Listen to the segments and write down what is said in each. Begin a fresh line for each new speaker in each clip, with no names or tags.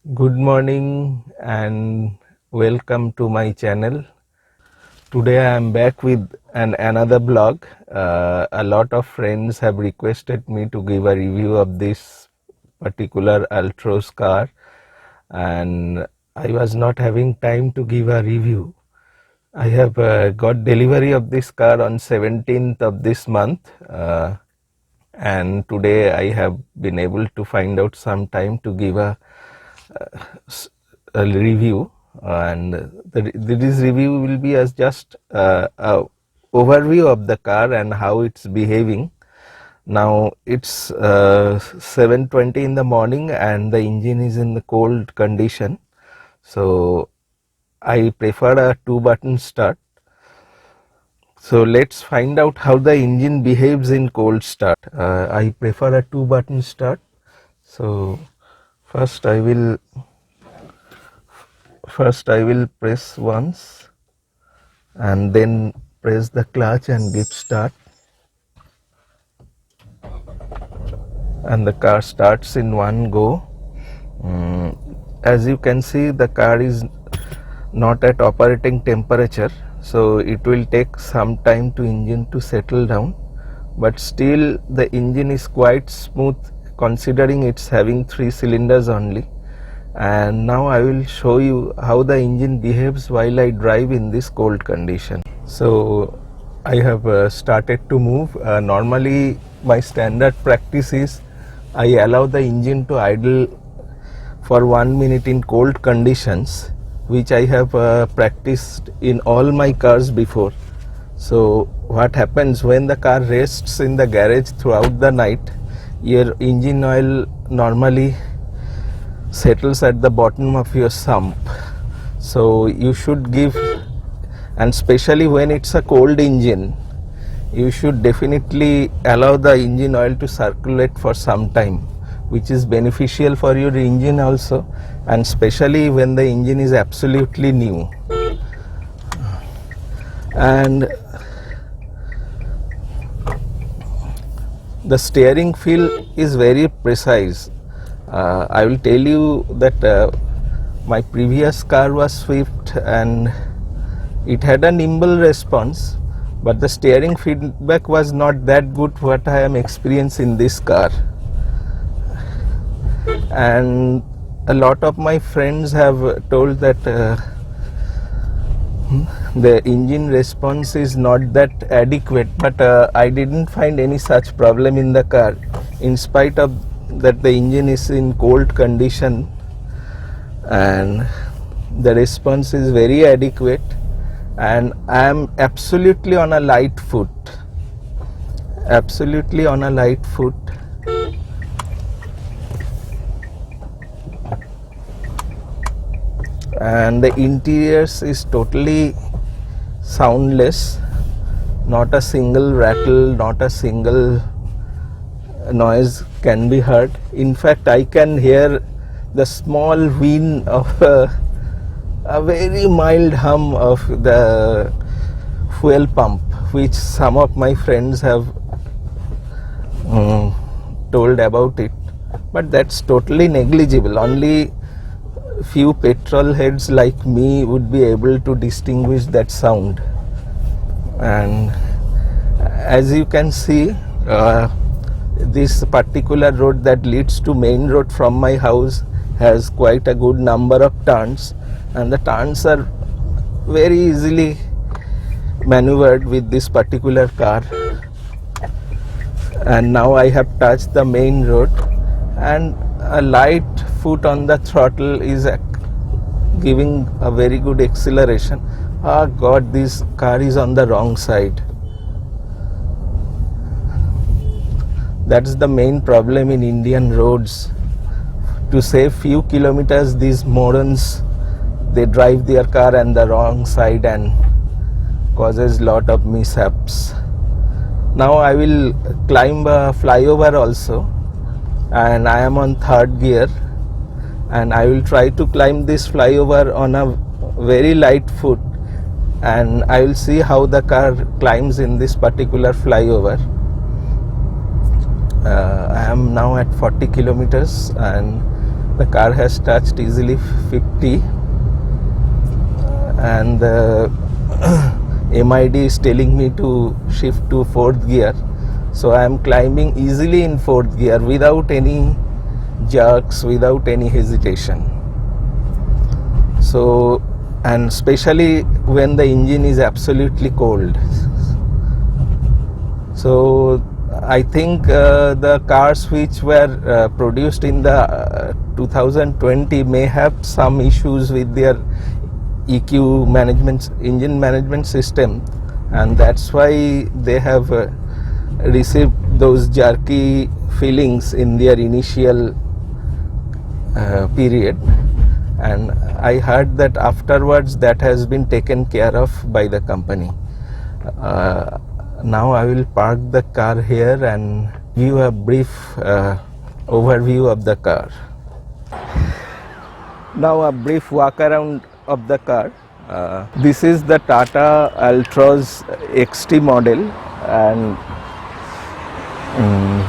Good morning and welcome to my channel. Today I am back with another blog. A lot of friends have requested me to give a review of this particular Altroz car, and I was not having time to give a review. I have got delivery of this car on 17th of this month, and today I have been able to find out some time to give a review, and this review will be as just a overview of the car and how it's behaving. Now it's 7:20 in the morning and the engine is in the cold condition, so I prefer a 2-button start. So let's find out how the engine behaves in cold start. I prefer a 2-button start. So first I will press once and then press the clutch and give start, and the car starts in one go. As you can see, the car is not at operating temperature, so it will take some time to engine to settle down, but still the engine is quite smooth considering it's having 3 cylinders only. And now I will show you how the engine behaves while I drive in this cold condition. So I have started to move. Normally my standard practice is I allow the engine to idle for 1 minute in cold conditions, which I have practiced in all my cars before. So what happens when the car rests in the garage throughout the night, your engine oil normally settles at the bottom of your sump. So you should give, and especially when it's a cold engine, you should definitely allow the engine oil to circulate for some time, which is beneficial for your engine also, and especially when the engine is absolutely new. And the steering feel is very precise. I will tell you that my previous car was Swift and it had a nimble response, but the steering feedback was not that good what I am experiencing in this car. And a lot of my friends have told that the engine response is not that adequate, but I didn't find any such problem in the car, in spite of that the engine is in cold condition, and the response is very adequate, and I am absolutely on a light foot, and the interiors is totally soundless. Not a single rattle, not a single noise can be heard. In fact, I can hear the small whine of a very mild hum of the fuel pump, which some of my friends have told about it, but that's totally negligible. Only few petrol heads like me would be able to distinguish that sound. And as you can see, this particular road that leads to main road from my house has quite a good number of turns, and the turns are very easily maneuvered with this particular car. And now I have touched the main road, and a light foot on the throttle is giving a very good acceleration. Ah God, this car is on the wrong side. That's the main problem in Indian roads. To save few kilometers, these morons, they drive their car on the wrong side and causes lot of mishaps. Now I will climb a flyover also, and I am on 3rd gear, and I will try to climb this flyover on a very light foot, and I will see how the car climbs in this particular flyover. I am now at 40 kilometers, and The car has touched easily 50 and the MID is telling me to shift to 4th gear. So I am climbing easily in 4th gear without any jerks, without any hesitation. So, and especially when the engine is absolutely cold. So I think the cars which were produced in the 2020 may have some issues with their EQ management, engine management system, and that's why they have received those jerky feelings in their initial period. And I heard that afterwards that has been taken care of by the company. Now I will park the car here and give you a brief overview of the car. Now a brief walk around of the car. This is the Tata Altroz XT model, and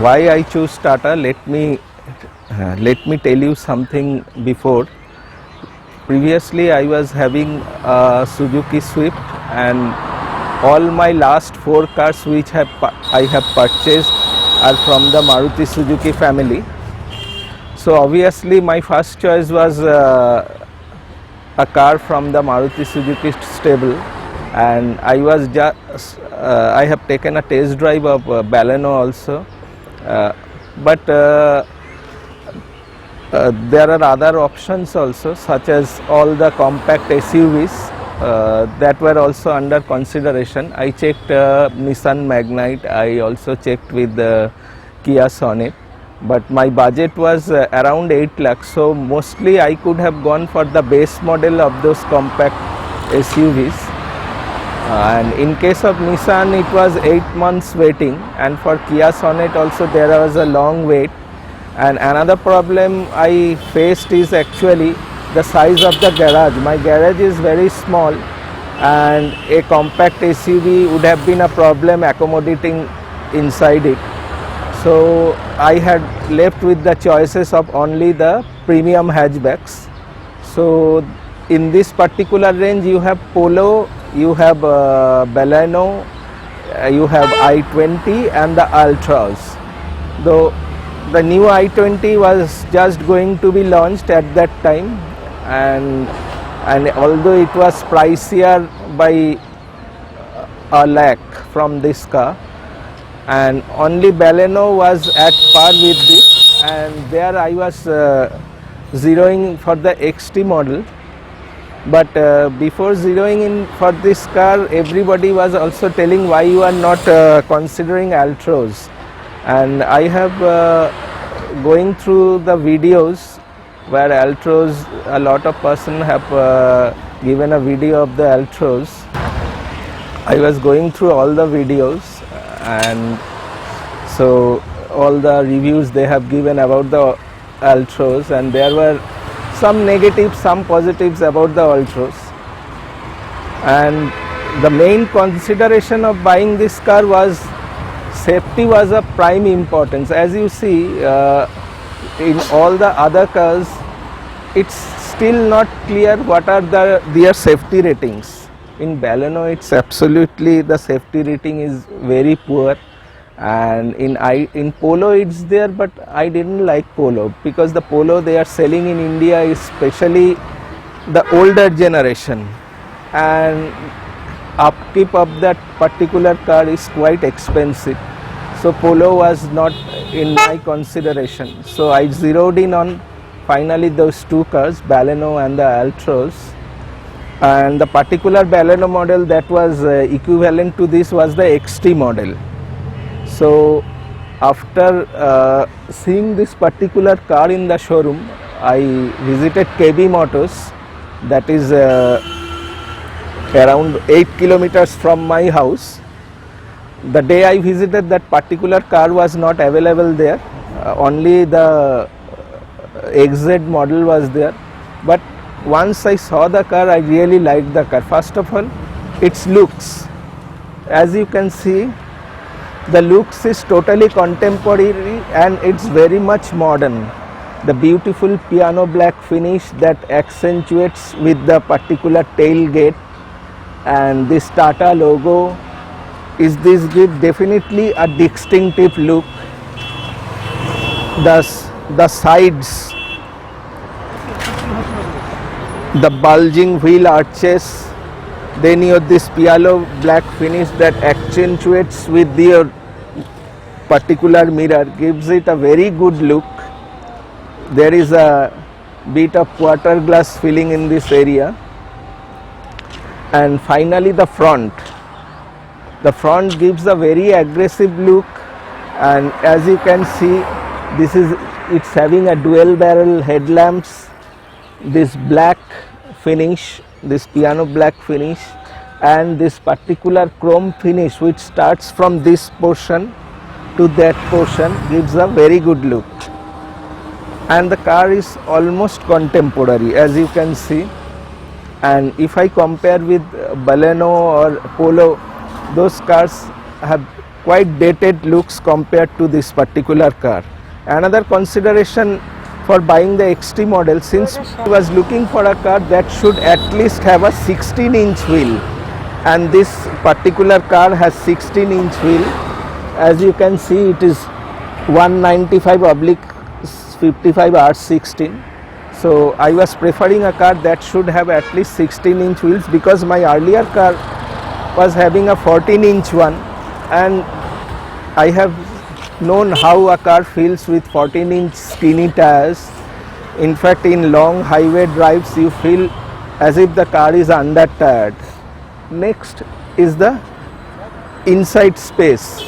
why I choose Tata, let me tell you something before. Previously I was having a Suzuki Swift, and all my last 4 cars which I have purchased are from the Maruti Suzuki family. So obviously my first choice was a car from the Maruti Suzuki stable, and I have taken a test drive of Baleno also, but there are other options also, such as all the compact SUVs that were also under consideration. I checked Nissan Magnite, I also checked with Kia Sonet, but my budget was around 8 lakhs, so mostly I could have gone for the base model of those compact SUVs. And in case of Nissan it was 8 months waiting, and for Kia Sonet also there was a long wait. And another problem I faced is actually the size of the garage. My garage is very small, and a compact SUV would have been a problem accommodating inside it. So I had left with the choices of only the premium hatchbacks. So in this particular range you have Polo, you have Baleno, you have i20 and the Altroz. Though the new i20 was just going to be launched at that time, and although it was pricier by a lakh from this car, and only Baleno was at par with this, and there I was zeroing for the XT model. But before zeroing in for this car, everybody was also telling why you are not considering Altroz. And I have going through the videos where Altroz, a lot of person have given a video of the Altroz. I was going through all the videos, and so all the reviews they have given about the Altroz, and there were some negatives, some positives about the Altroz. And the main consideration of buying this car was safety was of prime importance. As you see, in all the other cars, it's still not clear what are their safety ratings. In Baleno, it's absolutely, the safety rating is very poor, and in Polo it's there, but I didn't like Polo because the Polo they are selling in India is especially the older generation, and upkeep of that particular car is quite expensive. So Polo was not in my consideration. So I zeroed in on finally those 2 cars, Baleno and the Altroz. And the particular Baleno model that was equivalent to this was the XT model. So after seeing this particular car in the showroom, I visited KB Motors, that is around 8 kilometers from my house. The day I visited, that particular car was not available there, only the XZ model was there. But once I saw the car, I really liked the car. First of all, its looks. As you can see, the looks is totally contemporary and it's very much modern. the beautiful piano black finish that accentuates with the particular tailgate, and this Tata logo is this give definitely a distinctive look. The sides, the bulging wheel arches, then your this piano black finish that accentuates with your particular mirror gives it a very good look. There is a bit of water glass filling in this area. And finally the front gives a very aggressive look, and as you can see, it's having a dual barrel headlamps, this black finish, this piano black finish, and this particular chrome finish which starts from this portion to that portion gives a very good look. And the car is almost contemporary, as you can see. And if I compare with Baleno or Polo, those cars have quite dated looks compared to this particular car. Another consideration for buying the XT model, since I was looking for a car that should at least have a 16-inch wheel, and this particular car has 16-inch wheel. As you can see, it is 195/55 R16. So I was preferring a car that should have at least 16-inch wheels, because my earlier car was having a 14-inch one, and I have known how a car feels with 14-inch skinny tires. In fact, in long highway drives you feel as if the car is under tired. Next is the inside space.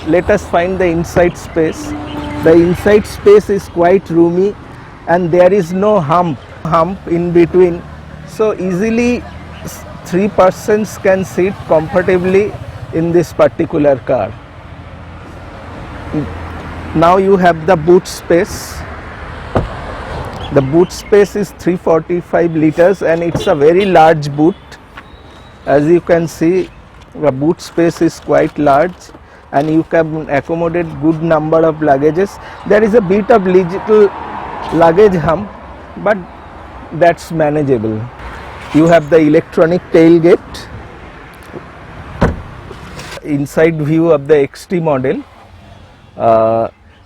Let us find the inside space. The inside space is quite roomy, and there is no hump in between, so easily 3 persons can sit comfortably in this particular car. Now you have the boot space. The boot space is 345 liters, and it's a very large boot. As you can see, the boot space is quite large, and you can accommodate good number of luggages. There is a bit of little luggage hump, but that's manageable. You have the electronic tailgate. Inside view of the XT model,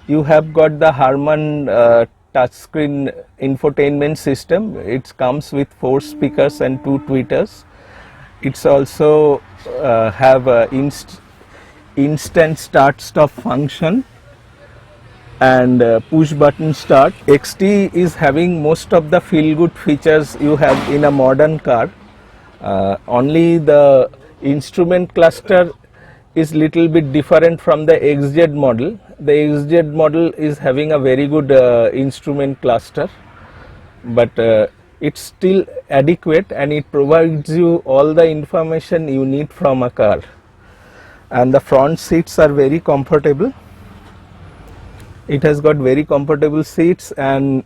you have got the Harman touchscreen infotainment system. It comes with 4 speakers and 2 tweeters. It's also have a instant start stop function and push button start. XT is having most of the feel good features you have in a modern car. Only the instrument cluster is little bit different from the XZ model. The XZ model is having a very good instrument cluster, but it's still adequate, and it provides you all the information you need from a car. And the front seats are very comfortable. It has got very comfortable seats, and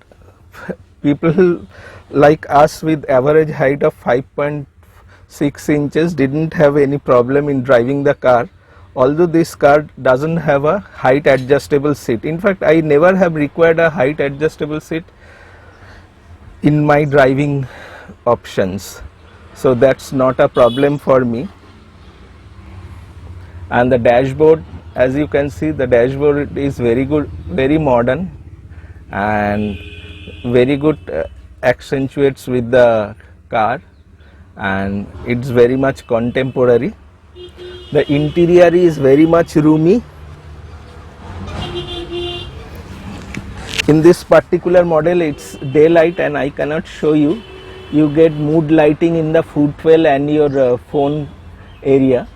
people like us with average height of 5.6 inches didn't have any problem in driving the car, although this car doesn't have a height adjustable seat. In fact, I never have required a height adjustable seat in my driving options, so that's not a problem for me. And the dashboard, as you can see, the dashboard is very good, very modern, and very good accentuates with the car, and it's very much contemporary. The interior is very much roomy. In this particular model, it's daylight, and I cannot show you. You get mood lighting in the footwell and your phone area.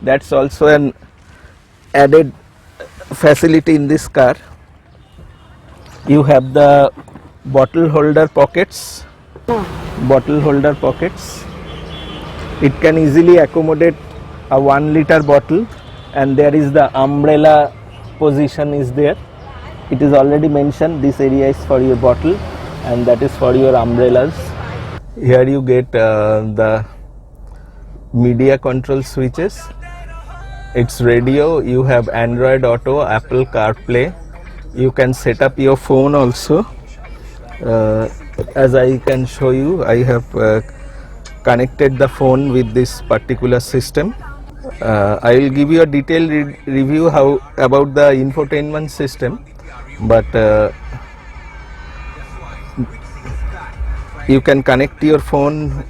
That's also an added facility in this car. You have the bottle holder pockets. It can easily accommodate a 1 liter bottle, and there is the umbrella position is there. It is already mentioned, this area is for your bottle and that is for your umbrellas. Here you get the media control switches. It's radio, you have Android Auto, Apple CarPlay, You can set up your phone also. As I can show you, I have connected the phone with this particular system. I will give you a detailed review about the infotainment system, but you can connect your phone.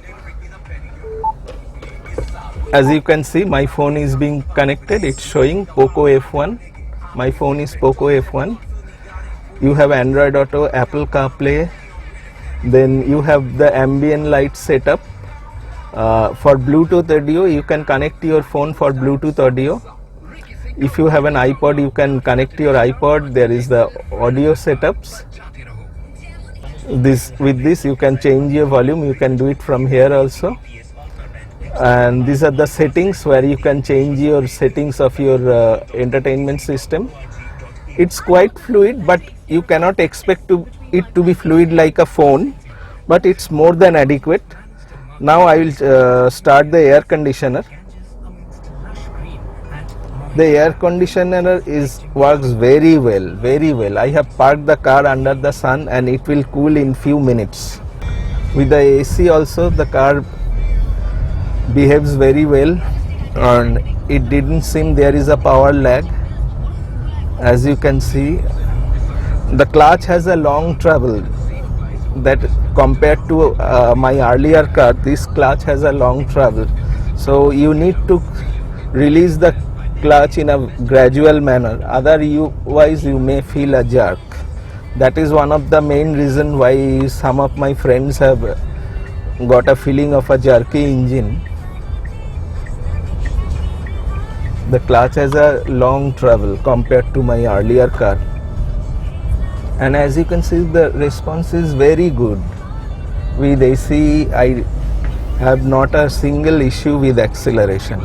As you can see, my phone is being connected. It's showing Poco F1. My phone is Poco F1. You have Android Auto, Apple CarPlay, then you have the ambient light setup. For Bluetooth audio, you can connect your phone for Bluetooth audio. If you have an iPod, you can connect your iPod. There is the audio setups. With this you can change your volume. You can do it from here also. And these are the settings where you can change your settings of your entertainment system. It's quite fluid, but you cannot expect it to be fluid like a phone, but it's more than adequate. Now I will start the air conditioner. The air conditioner works very well. I have parked the car under the sun and it will cool in few minutes. With the AC also, the car behaves very well, and it didn't seem there is a power lag. As you can see, the clutch has a long travel. That compared to my earlier car, this clutch has a long travel, so you need to release the clutch in a gradual manner, otherwise you may feel a jerk. That is one of the main reason why some of my friends have got a feeling of a jerky engine. The clutch has a long travel compared to my earlier car, and as you can see, the response is very good. With AC, I have not a single issue with acceleration.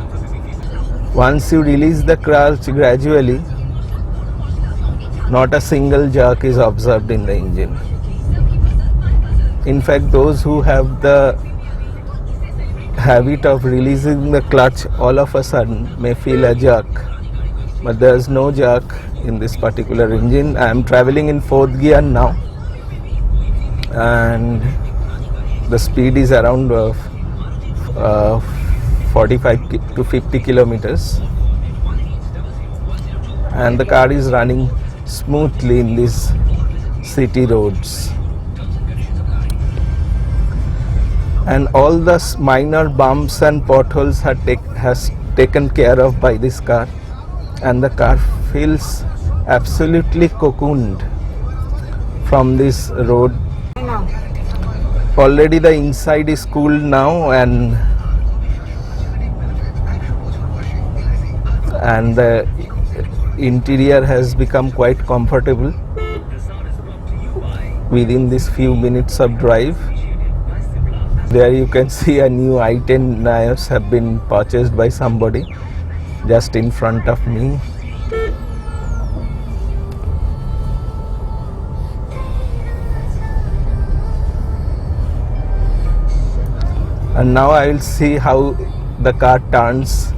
Once you release the clutch gradually, not a single jerk is observed in the engine. In fact, those who have the habit of releasing the clutch all of a sudden may feel a jerk, but there is no jerk in this particular engine. I am traveling in 4th gear now, and the speed is around 45 to 50 kilometers, and the car is running smoothly in these city roads. And all the minor bumps and potholes has taken care of by this car, and the car feels absolutely cocooned from this road. Already the inside is cool now, and the interior has become quite comfortable within this few minutes of drive. There you can see a new i10 Nios have been purchased by somebody just in front of me. And now I will see how the car turns.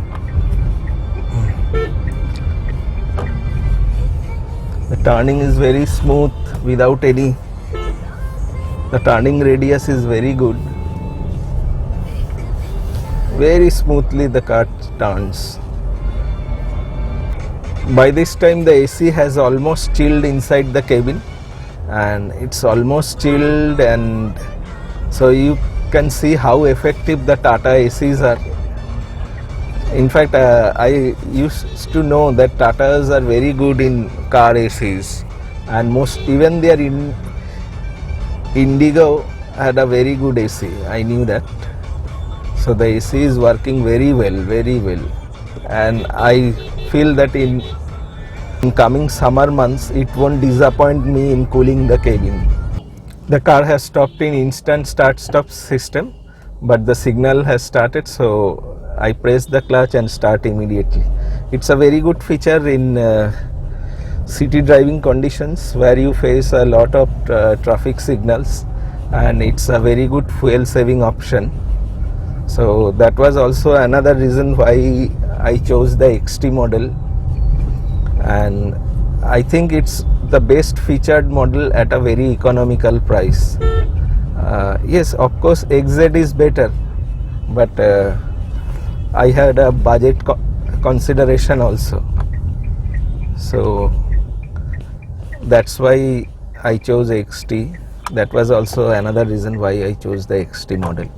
The turning is very smooth without any. The turning radius is very good. Very smoothly the car turns. By this time the AC has almost chilled inside the cabin, and it's almost chilled, and so you can see how effective the Tata ACs are. In fact, I used to know that Tatas are very good in car ACs, and even their Indigo had a very good AC. I knew that. So the AC is working very well, and I feel that in coming summer months it won't disappoint me in cooling the cabin. The car has stopped in instant start-stop system, but the signal has started, so I press the clutch and start immediately. It's a very good feature in city driving conditions where you face a lot of traffic signals, and it's a very good fuel saving option. So that was also another reason why I chose the XT model, and I think it's the best featured model at a very economical price. Yes, of course XZ is better, but I had a budget consideration also, so that's why I chose XT. That was also another reason why I chose the XT model.